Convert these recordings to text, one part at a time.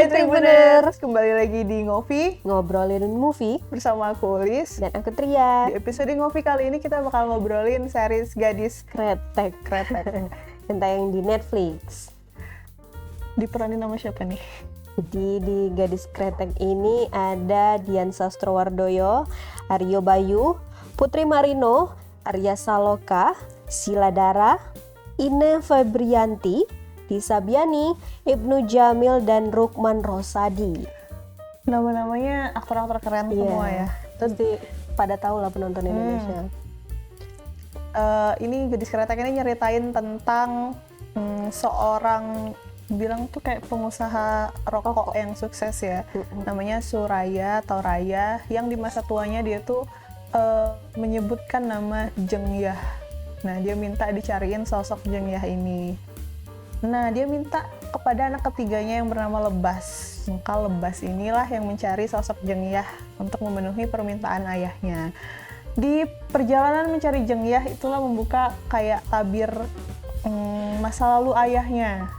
Hai Tribuners, kembali lagi di Ngopi Ngobrolin movie bersama aku Ulis. dan aku Tria. Di episode Ngopi kali ini kita bakal ngobrolin series Gadis Kretek yang tayang di Netflix. Diperanin sama siapa nih? Jadi di Gadis Kretek ini ada Dian Sastrowardoyo, Aryo Bayu, Putri Marino, Arya Saloka, Sila Dara, Ine Febrianti, Disa Biani, Ibnu Jamil, dan Rukman Rosadi. Nama-namanya aktor-aktor keren semua ya. Terus pada tahu lah penonton Indonesia. Ini Gadis Kretek ini nyeritain tentang seorang bilang tuh kayak pengusaha rokok yang sukses ya. Namanya Suraya atau Raya, yang di masa tuanya dia tuh menyebutkan nama Jeng Yah. Nah, dia minta dicariin sosok Jeng Yah ini. Nah, dia minta kepada anak ketiganya yang bernama Lebas. Maka Lebas inilah yang mencari sosok Jeng Yah untuk memenuhi permintaan ayahnya. Di perjalanan mencari Jeng Yah itulah membuka kayak tabir masa lalu ayahnya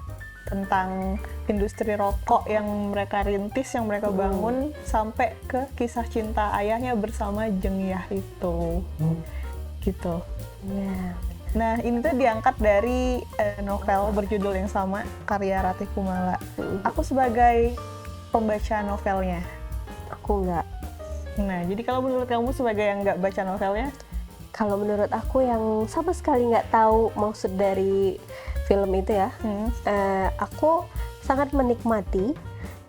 tentang industri rokok yang mereka rintis, yang mereka bangun, sampai ke kisah cinta ayahnya bersama Jeng Yah itu. Gitu. Ya. Nah, ini tuh diangkat dari novel berjudul yang sama, karya Ratih Kumala. Aku sebagai pembaca novelnya. Aku enggak. Nah, jadi kalau menurut kamu sebagai yang nggak baca novelnya? Kalau menurut aku yang sama sekali nggak tahu maksud dari film itu ya, aku sangat menikmati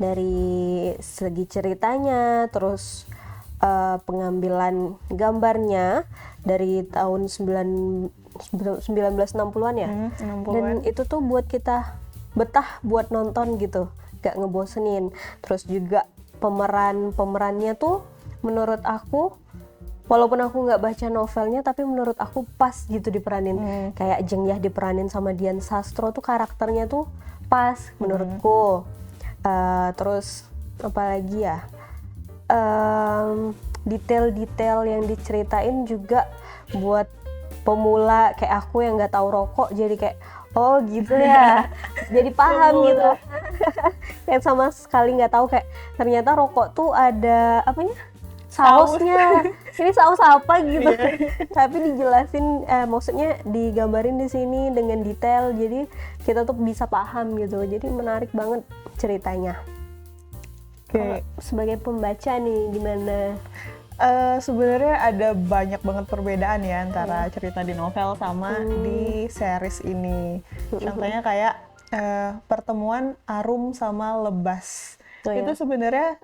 dari segi ceritanya, terus pengambilan gambarnya dari tahun 1960-an ya. 60-an. Dan itu tuh buat kita betah buat nonton gitu, gak ngebosenin. Terus juga pemerannya tuh menurut aku, walaupun aku nggak baca novelnya, tapi menurut aku pas gitu diperanin. Kayak Jeng Yah diperanin sama Dian Sastro tuh karakternya tuh pas menurutku. Terus apalagi ya, detail-detail yang diceritain juga buat pemula kayak aku yang nggak tahu rokok, jadi kayak oh gitu ya, jadi paham gitu. Yang sama sekali nggak tahu kayak ternyata rokok tuh ada apanya, sausnya. Ini saus apa gitu. Tapi dijelasin, maksudnya digambarin di sini dengan detail, jadi kita tuh bisa paham gitu. Jadi menarik banget ceritanya. Kalau sebagai pembaca nih gimana? Sebenarnya ada banyak banget perbedaan ya antara cerita di novel sama di series ini. Contohnya kayak pertemuan Arum sama Lebas. Itu sebenarnya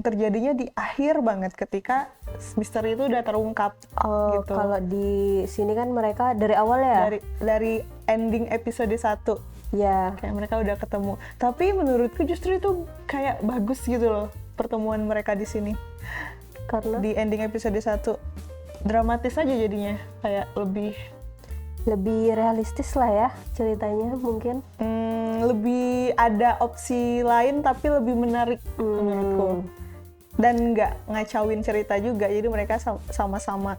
terjadinya di akhir banget ketika misteri itu udah terungkap. Gitu. Kalau di sini kan mereka dari awal ya? Dari ending episode 1. Ya. Kayak mereka udah ketemu. Tapi menurutku justru itu kayak bagus gitu loh pertemuan mereka di sini. Karena di ending episode 1 dramatis aja jadinya, kayak lebih realistis lah ya ceritanya mungkin. Lebih ada opsi lain tapi lebih menarik menurutku, dan nggak ngacauin cerita juga. Jadi mereka sama-sama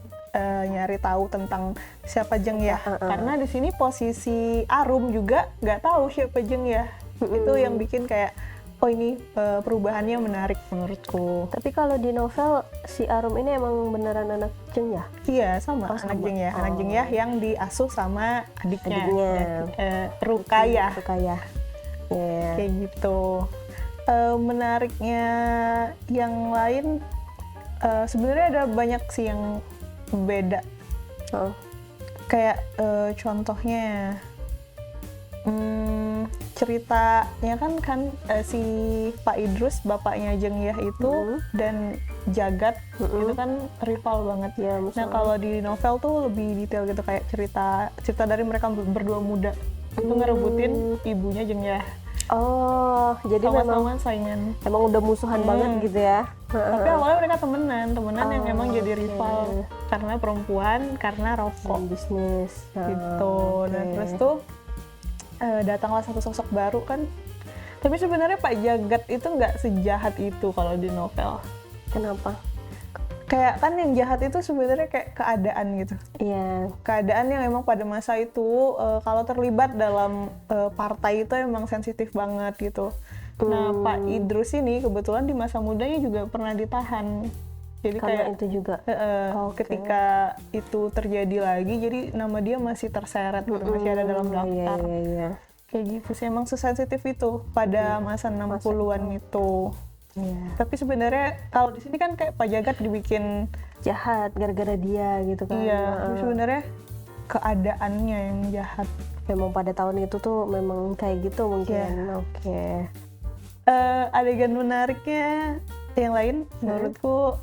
nyari tahu tentang siapa Jeng Yah. Karena di sini posisi Arum juga nggak tahu siapa Jeng Yah. Itu yang bikin kayak oh ini perubahannya menarik menurutku. Tapi kalau di novel si Arum ini emang beneran anak Jeng Yah? Iya, sama. Anak Jeng Yah. Anak Jeng Yah yang diasuh sama adiknya. Rukayah. Yeah. Kayak gitu. Menariknya yang lain, sebenarnya ada banyak sih yang beda. Kayak contohnya ceritanya kan si Pak Idrus, bapaknya Jeng Yah itu, dan Jagat itu kan rival banget ya. Nah, kalau di novel tuh lebih detail gitu, kayak cerita dari mereka berdua muda itu ngerebutin ibunya Jeng Yah. Oh, jadi sama-sama saingan. Emang udah musuhan banget gitu ya. Tapi awalnya mereka temenan yang emang jadi rival karena perempuan, karena rokok. Bisnis. Gitu. Nah, terus tuh datanglah satu sosok baru kan. Tapi sebenarnya Pak Jagat itu nggak sejahat itu kalau di novel. Kenapa? Kayak kan yang jahat itu sebenarnya kayak keadaan gitu. Iya. Keadaan yang emang pada masa itu kalau terlibat dalam partai itu emang sensitif banget gitu. Nah, Pak Idrus ini kebetulan di masa mudanya juga pernah ditahan. Jadi Karena kayak itu juga. Oke. ketika itu terjadi lagi, jadi nama dia masih terseret gitu, masih ada dalam Iya, daftar. iya. Kayak gitu sih, emang sesensitif itu pada masa 60-an itu. Iya. Tapi sebenarnya kalau di sini kan kayak Pak Jagat dibikin Jahat gara-gara dia gitu kan. iya, tapi sebenarnya keadaannya yang jahat. Memang pada tahun itu tuh memang kayak gitu mungkin. Iya. Oke. Adegan menariknya yang lain menurutku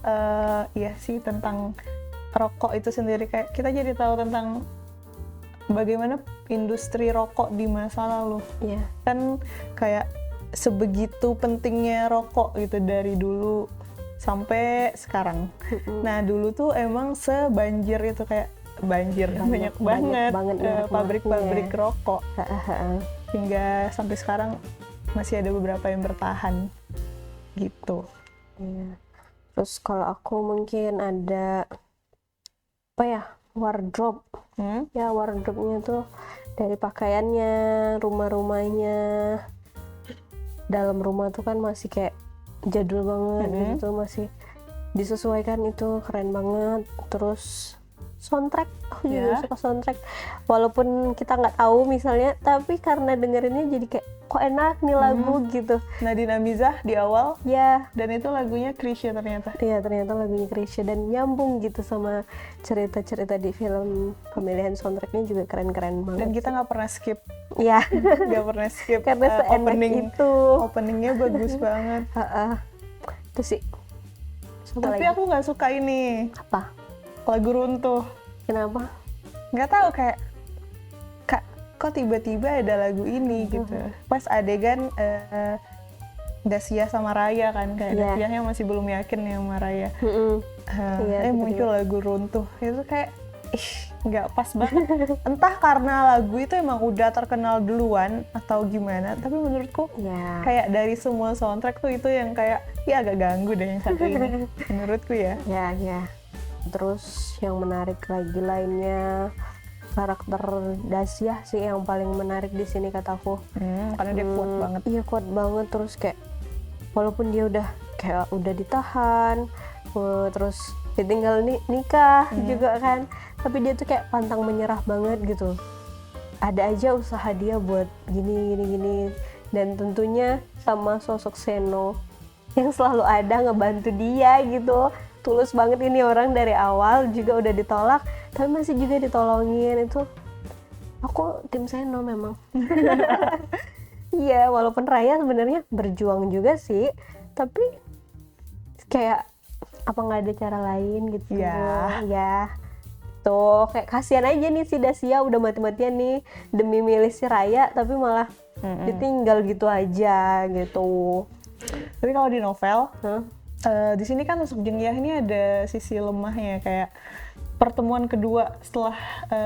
ya sih tentang rokok itu sendiri, kayak kita jadi tahu tentang bagaimana industri rokok di masa lalu. Iya. Kan kayak sebegitu pentingnya rokok gitu dari dulu sampai sekarang. Nah, dulu tuh emang sebanjir itu, kayak banjir banyak banget minyak pabrik-pabrik wanginya. rokok, hingga sampai sekarang masih ada beberapa yang bertahan gitu. Iya. Terus kalau aku mungkin ada apa ya, wardrobe. Ya wardrobe-nya tuh dari pakaiannya, rumah-rumahnya, dalam rumah tuh kan masih kayak jadul banget gitu, masih disesuaikan, itu keren banget. Terus soundtrack, aku juga suka soundtrack, walaupun kita nggak tahu misalnya, tapi karena dengerinnya jadi kayak kok enak nih lagu gitu. Nadine Amizah di awal, Ya, dan itu lagunya Chrisye ternyata. iya ternyata lagunya Chrisye dan nyambung gitu sama cerita-cerita di film. Pemilihan soundtracknya juga keren-keren banget. Dan kita nggak pernah skip, Ya, nggak pernah skip karena seenak itu. openingnya bagus banget. Itu sih. Coba Tapi lagi. aku nggak suka ini Apa? lagu Runtuh. Kenapa? Nggak tahu, kayak kok tiba-tiba ada lagu ini gitu. Pas adegan Dasia sama Raya kan, kayak Dasianya masih belum yakin nih sama Raya. Iya, Muncul lagu Runtuh, itu kayak nggak pas banget. Entah karena lagu itu emang udah terkenal duluan atau gimana, tapi menurutku Ya. kayak dari semua soundtrack tuh itu yang kayak ya agak ganggu deh yang satu ini menurutku ya. Ya. Terus yang menarik lagi lainnya, karakter Dasyah sih yang paling menarik di sini kataku. Karena dia kuat banget. Iya, kuat banget. Terus kayak walaupun dia udah ditahan, terus ditinggal nikah juga kan, tapi dia tuh kayak pantang menyerah banget gitu. Ada aja usaha dia buat gini. Dan tentunya sama sosok Seno yang selalu ada ngebantu dia gitu. Tulus banget ini orang, dari awal juga udah ditolak tapi masih juga ditolongin. Itu aku tim Seno memang. Iya, walaupun Raya sebenarnya berjuang juga sih, tapi kayak apa nggak ada cara lain gitu. Ya tuh kayak kasihan aja nih si Dasia, udah mati-matian nih demi milih si Raya tapi malah ditinggal gitu aja gitu. Tapi kalau di novel di sini kan Tusuk Jengyah ini ada sisi lemahnya, kayak pertemuan kedua setelah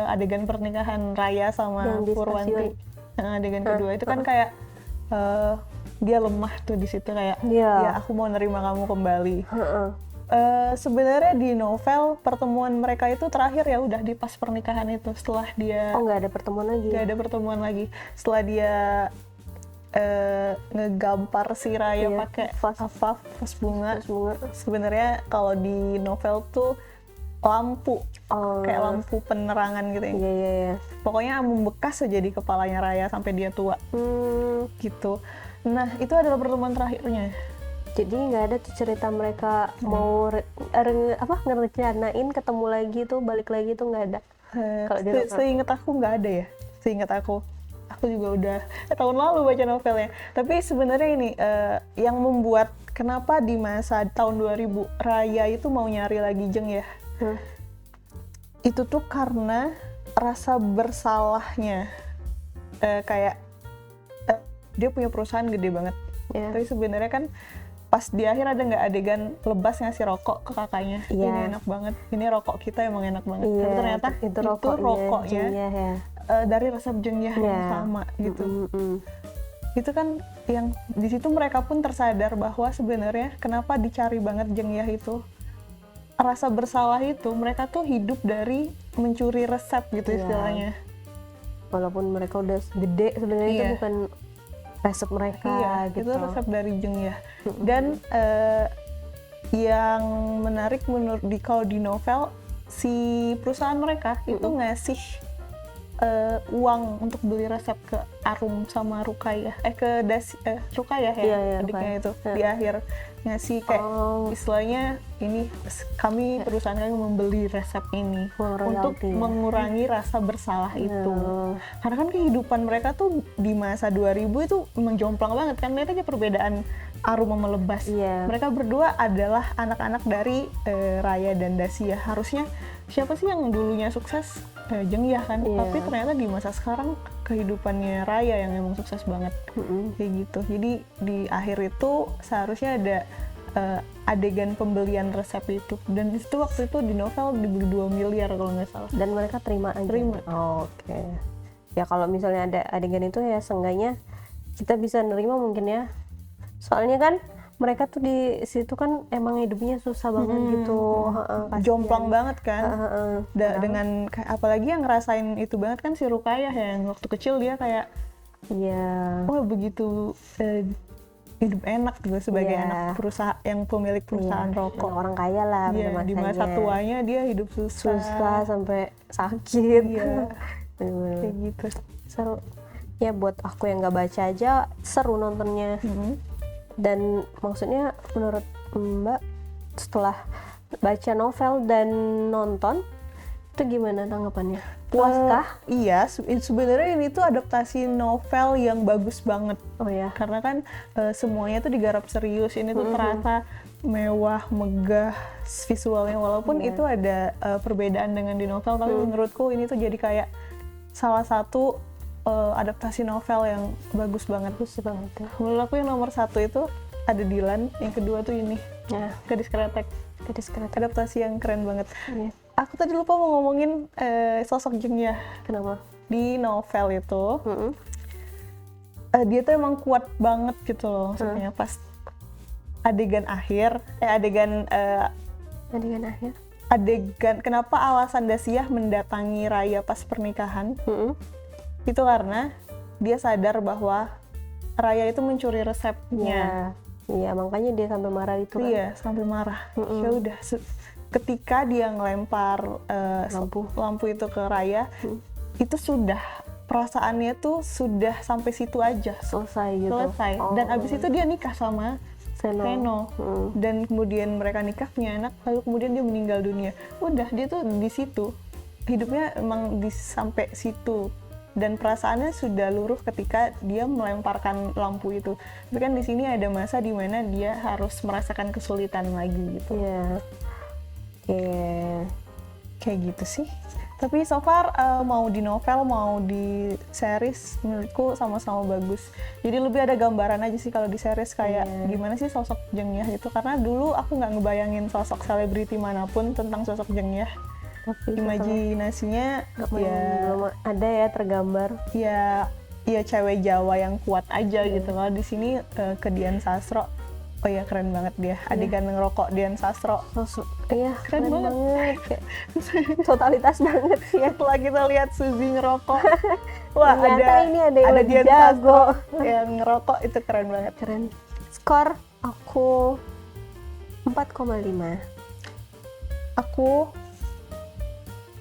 adegan pernikahan Raya sama Purwanti. Adegan kedua itu kan kayak dia lemah tuh di situ, kayak ya aku mau nerima kamu kembali. Sebenarnya di novel pertemuan mereka itu terakhir ya udah di pas pernikahan itu, setelah dia nggak ada pertemuan lagi. Nggak ada pertemuan lagi setelah dia ngegampar si Raya pakai vas bunga. Sebenarnya kalau di novel tuh lampu, kayak lampu penerangan gitu ya. Iya. Pokoknya membekas aja di kepalanya Raya sampai dia tua. Gitu. Nah, itu adalah pertemuan terakhirnya. Jadi nggak ada tuh cerita mereka mau ngerencanain ketemu lagi tuh, balik lagi tuh nggak ada. Kalau di novel. Seingat aku nggak ada ya. Seingat aku juga udah tahun lalu baca novelnya. Tapi sebenarnya ini yang membuat kenapa di masa tahun 2000 Raya itu mau nyari lagi Jeng ya. Itu tuh karena rasa bersalahnya. Kayak dia punya perusahaan gede banget. Tapi sebenarnya kan pas di akhir ada nggak adegan lebas ngasih rokok ke kakaknya. Ini enak banget. Ini rokok kita emang enak banget. Tapi ternyata itu rokoknya dari resep Jengyah yang sama gitu. Itu kan yang di situ mereka pun tersadar bahwa sebenarnya kenapa dicari banget Jengyah itu, rasa bersalah itu mereka tuh hidup dari mencuri resep gitu istilahnya. Walaupun mereka udah gede sebenarnya itu resep mereka Iya, gitu. itu resep dari Jeng ya. Dan yang menarik menurut kalau di novel, si perusahaan mereka itu ngasih uang untuk beli resep ke Arum sama Rukayah, Rukayah ya, Iya, iya, adiknya Rukayah. itu di akhir ngasih kayak istilahnya ini kami perusahaan kami membeli resep ini Uang untuk royalti ya. mengurangi rasa bersalah itu. Oh. Karena kan kehidupan mereka tuh di masa 2000 itu memang jomplang banget kan, lihat aja perbedaan Arum sama Lebas. Iya. Mereka berdua adalah anak-anak dari Raya dan Dasia. Harusnya siapa sih yang dulunya sukses? Jeng ya kan. Iya. Tapi ternyata di masa sekarang kehidupannya Raya yang emang sukses banget. Kayak gitu. Jadi di akhir itu seharusnya ada adegan pembelian resep itu. Dan itu waktu itu di novel dibeli 2 miliar kalau nggak salah. Dan mereka terima aja. Terima. Oke. Ya kalau misalnya ada adegan itu ya seenggaknya kita bisa nerima mungkin ya. Soalnya kan mereka tuh di situ kan emang hidupnya susah banget gitu. Kasihan. Jomplang banget kan. Padahal- Dengan apalagi yang ngerasain itu banget kan si Rukayah ya, yang waktu kecil dia kayak Iya. wah begitu hidup enak gitu sebagai Iya. anak perusahaan yang pemilik perusahaan rokok. Orang kaya lah Iya, pada di masa masanya. tuanya dia hidup susah. Susah sampai sakit. Iya. Bener-bener. Kayak gitu. Seru. Ya buat aku yang nggak baca aja seru nontonnya. Dan maksudnya menurut Mbak setelah baca novel dan nonton itu gimana tanggapannya? Puas kah? Iya, sebenarnya ini tuh adaptasi novel yang bagus banget. Oh ya. Karena kan semuanya tuh digarap serius. Ini tuh terasa mewah, megah visualnya. Walaupun itu ada perbedaan dengan di novel, tapi menurutku ini tuh jadi kayak salah satu adaptasi novel yang bagus banget. Bagus banget ya. Menurut aku yang nomor 1 itu ada Dilan, yang kedua tuh ini Ya, Gadis Kretek. gadis keren. Adaptasi yang keren banget. Iya. Aku tadi lupa mau ngomongin sosok Jeng ya. Kenapa? Di novel itu dia tuh emang kuat banget gitu loh, maksudnya pas adegan akhir adegan kenapa alasan Dasiah mendatangi Raya pas pernikahan itu karena dia sadar bahwa Raya itu mencuri resepnya. Iya, makanya dia sampai marah itu kan. Iya, sampai marah. Ya udah, ketika dia ngelempar lampu itu ke Raya, itu sudah perasaannya tuh sudah sampai situ aja. Selesai gitu. Selesai. Dan abis itu dia nikah sama Seno. Dan kemudian mereka nikah, punya anak, lalu kemudian dia meninggal dunia. Udah, dia tuh di situ. Hidupnya emang sampai situ. Dan perasaannya sudah luruh ketika dia melemparkan lampu itu. Tapi kan di sini ada masa di mana dia harus merasakan kesulitan lagi gitu. Iya. Oke. Kayak gitu sih. Tapi so far mau di novel mau di series menurutku sama-sama bagus. Jadi lebih ada gambaran aja sih kalau di series kayak gimana sih sosok Jeng Yah itu. Karena dulu aku nggak ngebayangin sosok selebriti manapun tentang sosok Jeng Yah. Tapi Imajinasinya belum ada ya tergambar. ya cewek Jawa yang kuat aja gitu. Kalau di sini ke Dian Sastro, oh ya keren banget dia. Adegan ngerokok Dian Sastro. Iya, Keren banget. Kayak totalitas banget sih ya. Setelah kita lihat Suzy ngerokok, wah Ternyata ini ada yang lebih Dian jago. Sastro yang ngerokok itu keren banget. Keren. Skor aku 4,5. Aku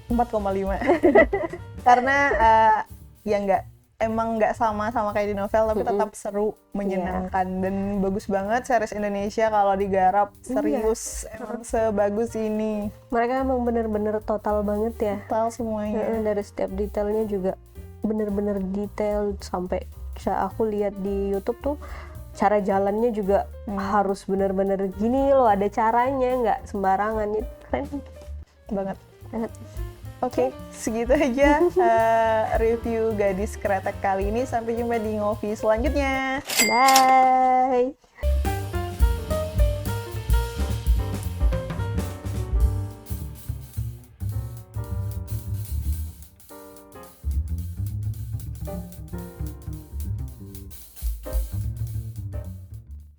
4,5 karena ya emang nggak sama kayak di novel, tapi tetap seru, menyenangkan dan bagus banget. Series Indonesia kalau digarap serius emang sebagus ini. Mereka emang bener-bener total banget ya. Total semuanya. Dari setiap detailnya juga bener-bener detail, sampai aku lihat di YouTube tuh cara jalannya juga harus bener-bener gini loh, ada caranya, nggak sembarangan. Itu keren Banget. Oke, segitu aja review Gadis Kretek kali ini. Sampai jumpa di Ngopi selanjutnya. Bye.